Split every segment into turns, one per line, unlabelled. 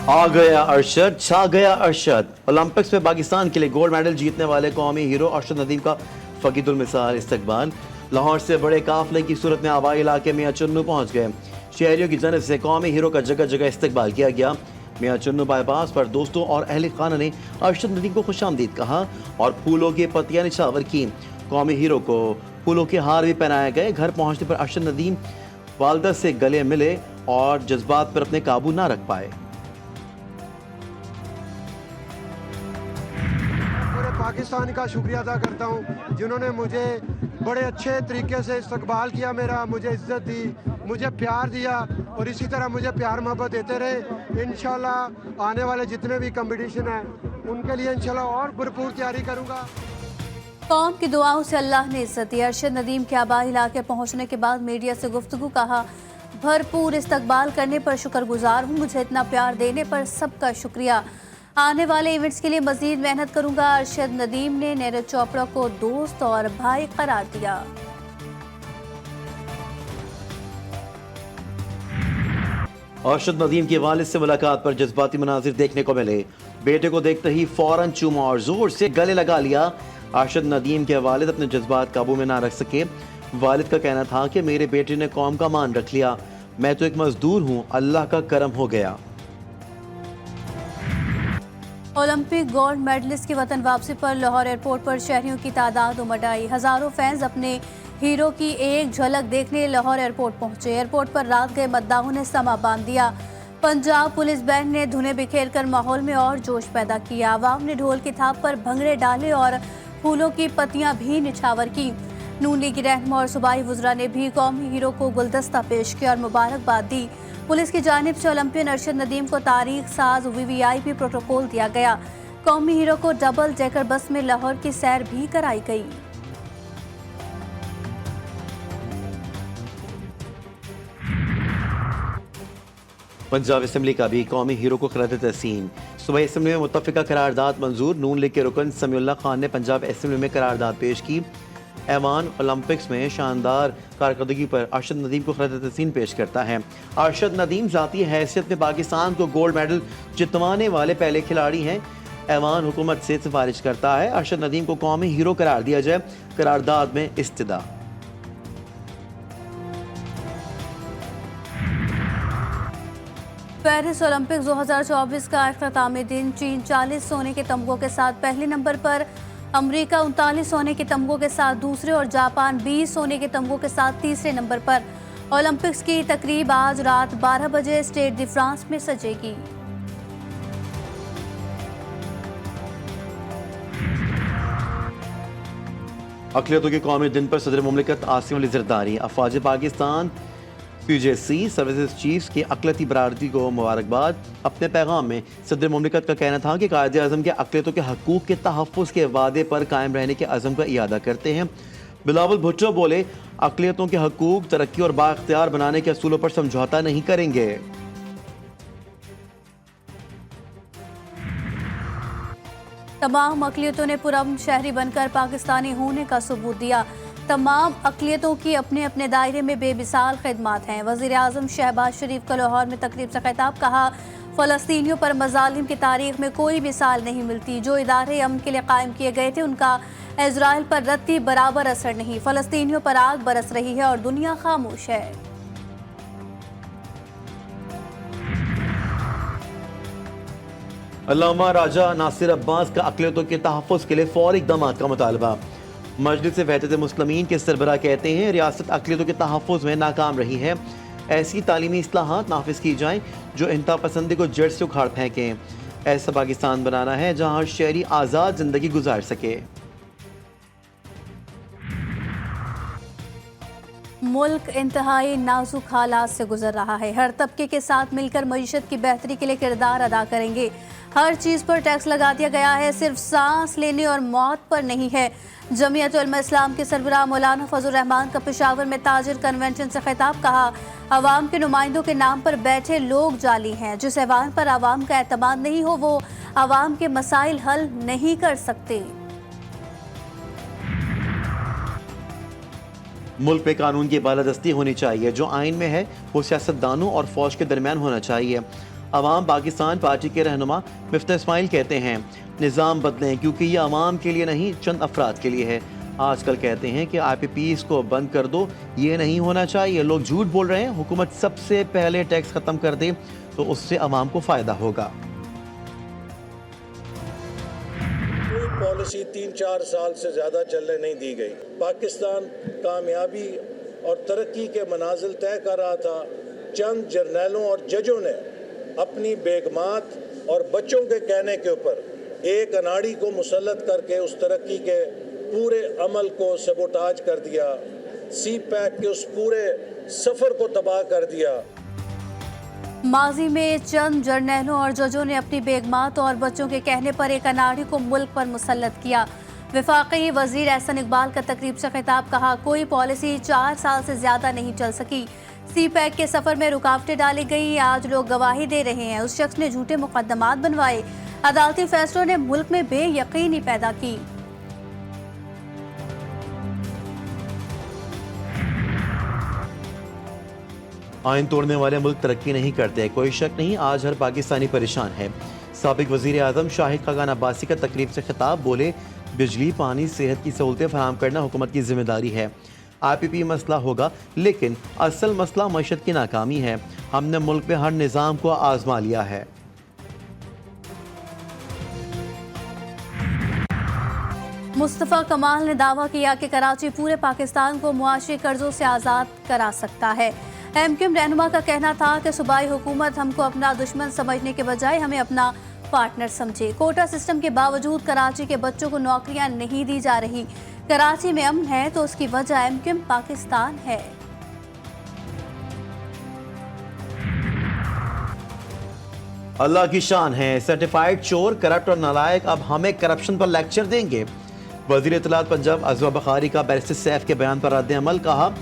आ गया अरशद, छा गया अरशद। ओलंपिक्स में पाकिस्तान के लिए गोल्ड मेडल जीतने वाले कौमी हीरो अरशद नदीम का फकीदुल मिसाल इस्तकबाल। लाहौर से बड़े काफले की सूरत में आबाई इलाके मियां चुन्नू पहुंच गए। शहरियों की जानब से कौमी हीरो का जगह जगह इस्तकबाल किया गया। मियां चुन्नू बाईपास पर दोस्तों और अहल खाना ने अरशद नदीम को खुशामदीद कहा और फूलों की पत्तियां निछावर की। कौमी हीरो को फूलों के हार भी पहनाए गए। घर पहुंचने पर अरशद नदीम वालदा से गले मिले और जज्बात पर अपने काबू ना रख पाए।
पाकिस्तान का शुक्रिया अदा करता हूँ जिन्होंने मुझे बड़े अच्छे तरीके से इस्तकबाल किया, मेरा मुझे इज्जत दी, मुझे प्यार दिया और इसी तरह मुझे प्यार मोहब्बत देते रहे। इंशाल्लाह आने वाले जितने भी कंपटीशन हैं उनके लिए इंशाल्लाह और भरपूर तैयारी करूँगा।
कौम की दुआओं से अल्लाह ने इज्जत दी। अरशद नदीम के आबाई इलाके पहुँचने के बाद मीडिया से गुफ्तगू कहा, भरपूर इस्तकबाल करने पर शुक्रगुजार हूँ, मुझे इतना प्यार देने पर सबका शुक्रिया। आने वाले इवेंट्स के लिए मजीद मेहनत करूंगा। अरशद नदीम ने नीरज चोपड़ा को दोस्त और भाई करार दिया।
अरशद नदीम के वालिद से मुलाकात पर जज्बाती मनाजिर देखने को मिले। बेटे को देखते ही फौरन चूमा और जोर से गले लगा लिया। अरशद नदीम के वालिद अपने जज्बात काबू में ना रख सके। वालिद का कहना था कि मेरे बेटे ने कौम का मान रख लिया, मैं तो एक मजदूर हूँ, अल्लाह का करम हो गया।
ओलंपिक गोल्ड मेडलिस्ट की वतन वापसी पर लाहौर एयरपोर्ट पर शहरियों की तादाद उमड़ आई। हजारों फैंस अपने हीरो की एक झलक देखने लाहौर एयरपोर्ट पहुंचे। एयरपोर्ट पर रात गए मद्दाहों ने समा बांध दिया। पंजाब पुलिस बैंड ने धुनें बिखेर कर माहौल में और जोश पैदा किया। आवाम ने ढोल की थाप पर भंगड़े डाले और फूलों की पत्तियां भी निछावर की। नून लीग रहनुमा और सूबाई वुज़रा ने भी कौमी हीरो को गुलदस्ता पेश किया और मुबारकबाद दी। पुलिस की जानिब से ओलंपियन अरशद नदीम को तारीख साज VVIP प्रोटोकॉल दिया गया। कौमी हीरो को डबल डेकर बस में लाहौर की सैर भी कराई गई।
पंजाब असेंबली का भी कौमी हीरो को खिरात तहसीन। सूबाई असेंबली में मुत्तफिका करारदाद मंजूर। नून लीग के रुकन समीउल्लाह खान ने पंजाब असेंबली में करारदाद पेश की। ऐवान ओलंपिक्स में शानदार कारकर्दगी पर अरशद नदीम को खिरात तहसीन पेश करता है। अरशद नदीम ज़ाती हैसियत में पाकिस्तान को गोल्ड मेडल जितवाने वाले पहले खिलाड़ी हैं। ऐवान हुकूमत से सिफारिश करता है अरशद नदीम को कौमी हीरो करार दिया जाए। करारदाद में इस्तदा।
पेरिस ओलंपिक्स 2024 का अख्तामी दिन। चीन 40 सोने के तमगों के साथ पहले नंबर पर, अमेरिका 39 सोने के तमगों के साथ दूसरे और जापान 20 सोने के तमगों के साथ तीसरे नंबर पर। ओलंपिक्स की तकरीब आज रात 12 बजे स्टेड दी फ्रांस में सजेगी।
अक़लियतों के कौमी दिन पर सदर मुमलिकत आसिम अली ज़रदारी अफ़वाज पाकिस्तान PJC सर्विसेज चीफ्स की अक़लियती बरादरी को मुबारकबाद। अपने पैगाम में सदर मुमलिकत का कहना था कि कायदे आज़म के अक़लियतों के हकूक़ के तहफ़्फ़ुज़ के वादे पर कायम रहने के अज़म का इयादा करते हैं। बिलावल भुट्टो बोले, अक़लियतों के हकूक़, तरक्की और बाइख्तियार बनाने के असूलों पर समझौता नहीं करेंगे।
तमाम अक़लियतों ने पुरअमन शहरी बनकर पाकिस्तानी होने का सबूत दिया। तमाम अक़लियतों की अपने अपने दायरे में बेमिसाल खिदमात हैं। वज़ीर आज़म शहबाज शरीफ का लाहौर में तकरीब से खिताब। कहा, फ़लस्तीनियों पर मज़ालिम की तारीख़ में कोई मिसाल नहीं मिलती। जो इदारे अमन के लिए कायम किए गए थे उनका इज़राइल पर रत्ती बराबर असर नहीं। फ़लस्तीनियों पर आग बरस रही है और दुनिया खामोश है।
अल्लामा राजा नासिर अब्बास का अक़लियतों के तहफ़्फ़ुज़ के लिए फ़ौरी इक़दामात का मुतालबा। मजलिस वहदत मुस्लिमीन के सरबराह कहते हैं रियासत अक़लियतों के तहफ़्फ़ुज़ में नाकाम रही है। ऐसी तालीमी इस्लाहात नाफिज की जाएँ जो इंतहा पसंदी को जड़ से उखाड़ फेंकें। ऐसा पाकिस्तान बनाना है जहाँ हर शहरी आज़ाद ज़िंदगी गुजार सके।
मुल्क इंतहाई नाजुक हालात से गुजर रहा है। हर तबके के साथ मिलकर मईशत की बेहतरी के लिए किरदार अदा करेंगे। हर चीज़ पर टैक्स लगा दिया गया है, सिर्फ सांस लेने और मौत पर नहीं है। जमीयत उलमा इस्लाम के सरबराह मौलाना फजल रहमान का पेशावर में ताजिर कन्वेंशन से खिताब। कहा, अवाम के नुमाइंदों के नाम पर बैठे लोग जाली हैं। जिस ऐवान पर अवाम का एतमाद नहीं हो वो अवाम के मसाइल हल नहीं कर सकते।
मुल्क में कानून की बालादस्ती होनी चाहिए। जो आइन में है वो सियासतदानों और फौज के दरमियान होना चाहिए। अवाम पाकिस्तान पार्टी के रहनुमा मिफ्ता इस्माइल कहते हैं निज़ाम बदलें क्योंकि ये अवाम के लिए नहीं चंद अफराद के लिए है। आजकल कहते हैं कि IPPs को बंद कर दो, ये नहीं होना चाहिए। लोग झूठ बोल रहे हैं। हुकूमत सबसे पहले टैक्स ख़त्म कर दे तो उससे अवाम को फ़ायदा होगा।
कोई पॉलिसी 3-4 साल से ज़्यादा चलने नहीं दी गई। पाकिस्तान कामयाबी और तरक्की के मनाजिल तय कर रहा था। चंद जर्नैलों और जजों ने अपनी बेगमात और बच्चों के कहने के ऊपर एक अनाड़ी को मुसल्लत करके उस तरक्की के पूरे अमल को सबोटाज कर दिया। CPEC के उस पूरे सफ़र को तबाह कर दिया।
माजी में चंद जर्नैलों और जजों ने अपनी बेगमात और बच्चों के कहने पर एक अनाड़ी को मुल्क पर मुसल्लत किया। वफाकी वजीर एहसन इकबाल का तकरीब से खिताब, कहा कोई पॉलिसी 4 साल से ज्यादा नहीं चल सकी। CPEC के सफर में रुकावटें डाली गई। आज लोग गवाही दे रहे हैं उस शख्स ने झूठे मुकदमात बनवाए। अदालती फैसलों ने मुल्क में बेयकीनी पैदा की।
आइन तोड़ने वाले मुल्क तरक्की नहीं करते, कोई शक नहीं। आज हर पाकिस्तानी परेशान है। साबिक वजीर आजम शाहिद खाकान अब्बासी का तकरीब से खिताब, बोले बिजली पानी सेहत की सहूलतें फराहम करना हुकूमत की जिम्मेदारी है। IPP मसला होगा लेकिन असल मसला मईशत की नाकामी है। हमने मुल्क में हर निज़ाम को आजमा लिया है।
मुस्तफ़ा कमाल ने दावा किया कि कराची पूरे पाकिस्तान को मुआशी कर्जों से आज़ाद करा सकता है। MQM रहनुमा का कहना था कि सूबाई हुकूमत हमको अपना दुश्मन समझने के बजाय हमें अपना पार्टनर समझे। कोटा सिस्टम के बावजूद कराची के बच्चों को नौकरियां नहीं दी जा रही। कराची में अमन है तो उसकी वजह MQM पाकिस्तान है।
अल्लाह की शान है। सर्टिफाइड चोर, करप्ट और नालायक अब हमें करप्शन पर लेक्चर देंगे। वज़ीर इत्तलात पंजाब अज़वा बुखारी का बैरिस्टर सैफ के बयान पर रद्द अमल, कहा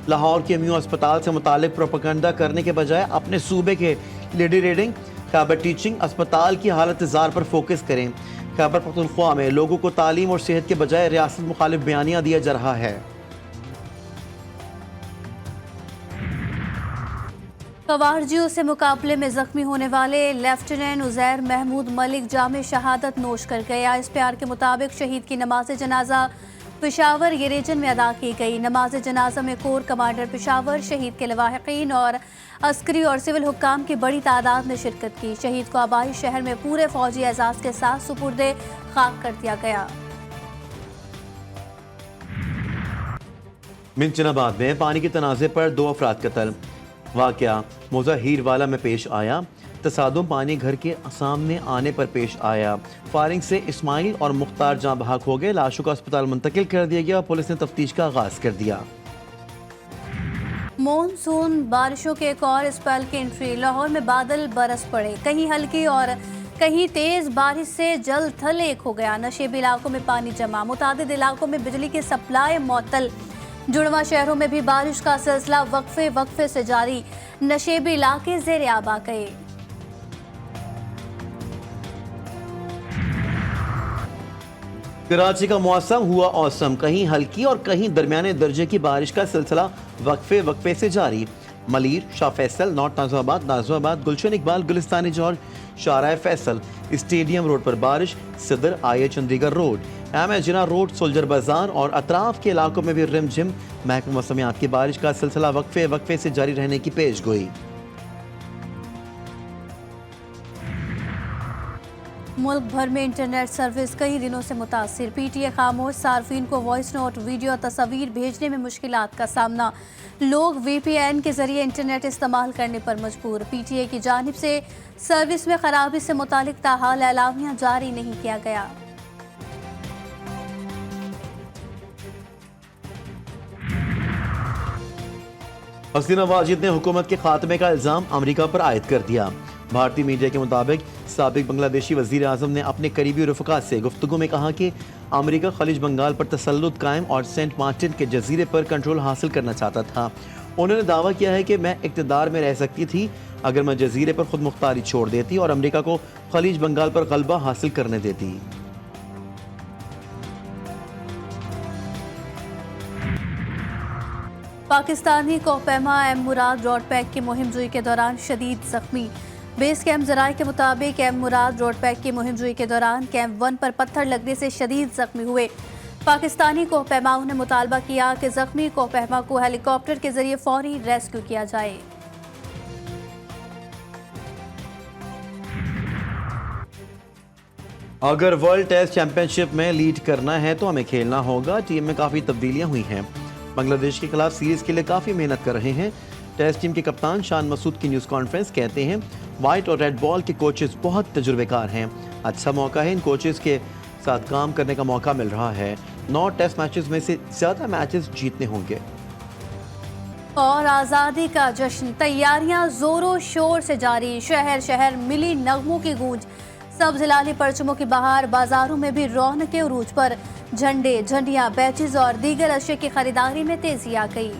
लाहौर के MU अस्पताल से मुतालिक प्रोपेगेंडा करने के बजाय अपने सूबे के लेडी रीडिंग खैबर टीचिंग अस्पताल की हालत ज़ार पर फोकस करें। खैबर पख्तूनख्वा में लोगों को तालीम और सेहत के बजाय रियासत मुखालिफ बयानियाँ दिया जा रहा है।
कवारजियों से मुकाबले में जख्मी होने वाले लेफ्टिनेंट उज़ैर महमूद मलिक जामे शहादत नोश कर गया। ISPR के मुताबिक शहीद की नमाज जनाजा पेशावर ये रीजन में अदा की गई। नमाज जनाजा में कोर कमांडर पेशावर, शहीद के लवाहिकीन और अस्करी और सिविल हुक्काम की बड़ी तादाद ने शिरकत की। शहीद को आबाई शहर में पूरे फौजी एजाज के साथ सुपुर्दे खाक कर दिया गया।
मिंचनाबाद में पानी के तनाज़े पर 2 अफराद कत्ल। वाक़या मोज़ाहीरवाला में पेश आया। तसादुम पानी घर के सामने आने पर पेश आया। फायरिंग से इस्माइल और मुख्तार जाँ बहक हो गए। लाशों को अस्पताल मुंतकिल कर दिया गया। पुलिस ने तफ्तीश का आगाज कर दिया।
मॉनसून बारिशों के एक और स्पेल की एंट्री। लाहौर में बादल बरस पड़े, कहीं हल्की और कहीं तेज बारिश से जल थल एक हो गया। नशेबी इलाकों में पानी जमा, मुतादिद इलाकों में बिजली की सप्लाई मअतल। जुड़वा शहरों में भी बारिश का सिलसिला वक्फे वक्फे से जारी। नशेबी इलाके ज़ेर आब आ गए।
कराची का मौसम हुआ औसम, कहीं हल्की और कहीं दरमियाने दर्जे की बारिश का सिलसिला वक्फे वक्फे से जारी। मलीर, शाह फैसल, नॉर्थ नाज़िमाबाद, गुलशन इकबाल, गुलिस्तानी जॉर्ज, शाहराह फैसल, स्टेडियम रोड पर बारिश। Saddar, IA Chandigarh road, MS Jinnah road, soldier Bazaar और अतराफ के इलाकों में भी रिमझिम। महकमा मौसमियात की बारिश का सिलसिला वक्फे वक्फे से जारी रहने की पेश गोई।
मुल्क भर में इंटरनेट सर्विस कई दिनों से मुतासिर। PTA खामोश, सार्फिन को वॉइस नोट, वीडियो, तस्वीर भेजने में मुश्किलात का सामना। लोग VPN के जरिए इंटरनेट इस्तेमाल करने पर मजबूर। PTA की जानिब से सर्विस में खराबी से मुतालिक ताहाल एलामिया जारी नहीं किया गया।
हसीना वाजिद ने हुकूमत के खात्मे का इल्ज़ाम अमरीका पर आयद कर दिया। भारतीय मीडिया के मुताबिक साबिक बांग्लादेशी वज़ीर आज़म ने अपने करीबी रफ़क़ा से गुफ्तगू में कहा कि अमरीका खलीज बंगाल पर तसल्लुत कायम और सेंट मार्टिन के जजीरे पर कंट्रोल हासिल करना चाहता था। उन्होंने दावा किया है कि मैं इक़्तिदार में रह सकती थी अगर मैं जजीरे पर खुद मुख्तारी छोड़ देती और अमरीका को खलीज बंगाल पर गलबा हासिल करने देती।
पाकिस्तानी कोहपैमा M मुराद ब्रॉडपैक की मुहिम जुई के दौरान शदीद जख्मी। बेस कैंप जराये के मुताबिक एम मुराद रोड पैक की मुहिमजोई के दौरान कैंप 1 पर पत्थर लगने से शदीद जख्मी हुए। पाकिस्तानी कोहपहमाओं ने मुतालबा किया कि जख्मी कोहपहमा को हेलीकॉप्टर के जरिए फौरी रेस्क्यू किया जाए।
अगर वर्ल्ड टेस्ट चैंपियनशिप में लीड करना है तो हमें खेलना होगा। टीम में काफ़ी तब्दीलियां हुई हैं। बांग्लादेश के खिलाफ सीरीज के लिए काफ़ी मेहनत कर रहे हैं। टेस्ट टीम के कप्तान शान मसूद की न्यूज़ कॉन्फ्रेंस कहते हैं वाइट और रेड बॉल के कोचेस बहुत तजुर्बेकार हैं। अच्छा मौका है, इन कोचेस के साथ काम करने का मौका मिल रहा है। 9 टेस्ट मैचेस में से ज़्यादा मैचेस जीतने होंगे।
और आज़ादी का जश्न, तैयारियां जोरों शोर से जारी। शहर शहर मिली नगमों की गूंज। सब्ज हिलाली परचमों की बहार। बाजारों में भी रौनक के उरूज पर। झंडे, झंडियां, बैचेज और दीगर अशिया की खरीदारी में तेजी आ गई।